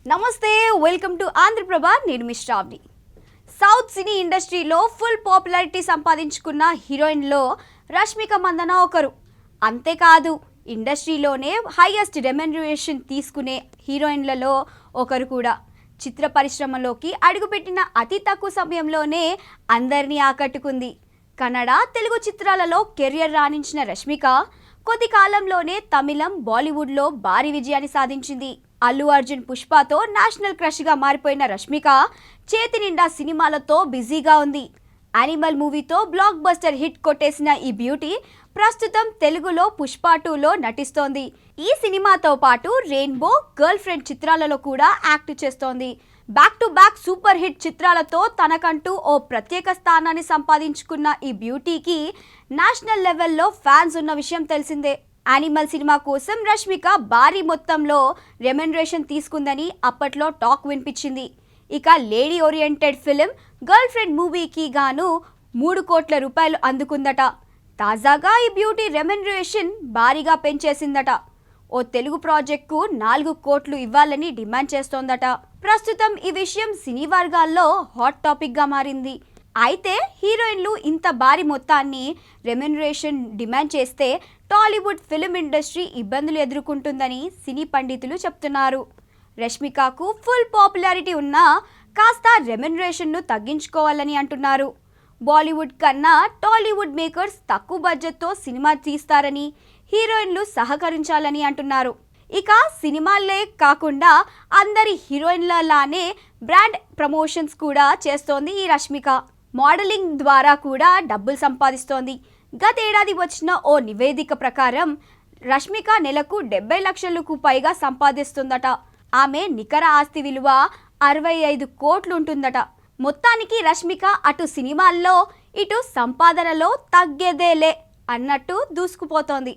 నమస్తే, welcome to Andhraprabha. నేను మీ Shravni. South సినీ ఇండస్ట్రీలో ఫుల్ పాపులారిటీ సంపాదించుకున్న హీరోయిన్లో రష్మిక మందన ఒకరు. అంతేకాదు, ఇండస్ట్రీలోనే హైయెస్ట్ రెమ్యునరేషన్ తీసుకునే హీరోయిన్లలో ఒకరు కూడా. చిత్ర పరిశ్రమలోకి అడుగుపెట్టిన అతి తక్కువ సమయంలోనే అందరినీ ఆకట్టుకుంది. కన్నడ, తెలుగు చిత్రాలలో కెరియర్ రాణించిన రష్మిక కొద్ది కాలంలోనే తమిళం, బాలీవుడ్లో భారీ విజయాన్ని సాధించింది. అల్లు అర్జున్ పుష్పతో నేషనల్ క్రష్గా మారిపోయిన రష్మిక చేతి నిండా సినిమాలతో బిజీగా ఉంది. యానిమల్ మూవీతో బ్లాక్ బస్టర్ హిట్ కొట్టేసిన ఈ బ్యూటీ ప్రస్తుతం తెలుగులో పుష్ప 2లో నటిస్తోంది. ఈ సినిమాతో పాటు రెయిన్బో, గర్ల్ ఫ్రెండ్ చిత్రాలలో కూడా యాక్ట్ చేస్తోంది. Back to back super hit చిత్రాలతో తనకంటూ ఓ ప్రత్యేక స్థానాన్ని సంపాదించుకున్న ఈ బ్యూటీకి నేషనల్ లెవెల్లో ఫ్యాన్స్ ఉన్న విషయం తెలిసిందే. యానిమల్ సినిమా కోసం రష్మిక భారీ మొత్తంలో రెమ్యునరేషన్ తీసుకుందని అప్పట్లో టాక్ వినిపించింది. ఇక lady oriented film girl friend మూవీకి గాను 3 కోట్ల రూపాయలు అందుకుందట. తాజాగా ఈ బ్యూటీ రెమ్యునరేషన్ భారీగా పెంచేసిందట. ఓ తెలుగు ప్రాజెక్టుకు 4 కోట్లు ఇవ్వాలని డిమాండ్ చేస్తోందట. ప్రస్తుతం ఈ విషయం సినీ వర్గాల్లో హాట్ టాపిక్గా మారింది. అయితే హీరోయిన్లు ఇంత భారీ మొత్తాన్ని రెమ్యునరేషన్ డిమాండ్ చేస్తే టాలీవుడ్ ఫిలిం ఇండస్ట్రీ ఇబ్బందులు ఎదుర్కొంటుందని సినీ పండితులు చెప్తున్నారు. రష్మికకు ఫుల్ పాపులారిటీ ఉన్నా కాస్త రెమ్యునరేషన్ను తగ్గించుకోవాలని అంటున్నారు. బాలీవుడ్ కన్నా టాలీవుడ్ మేకర్స్ తక్కువ బడ్జెట్తో సినిమా తీస్తారని, హీరోయిన్లు సహకరించాలని అంటున్నారు. ఇక సినిమాలే కాకుండా అందరి హీరోయిన్లలానే బ్రాండ్ ప్రమోషన్స్ కూడా చేస్తోంది ఈ రష్మిక. మోడలింగ్ ద్వారా కూడా డబ్బులు సంపాదిస్తోంది. గతేడాది వచ్చిన ఓ నివేదిక ప్రకారం రష్మిక నెలకు 70 లక్షలకు పైగా సంపాదిస్తుందట. ఆమె నికర ఆస్తి విలువ 65 కోట్లు ఉంటుందట. మొత్తానికి రష్మిక అటు సినిమాల్లో ఇటు సంపాదనలో తగ్గేదేలే అన్నట్టు దూసుకుపోతోంది.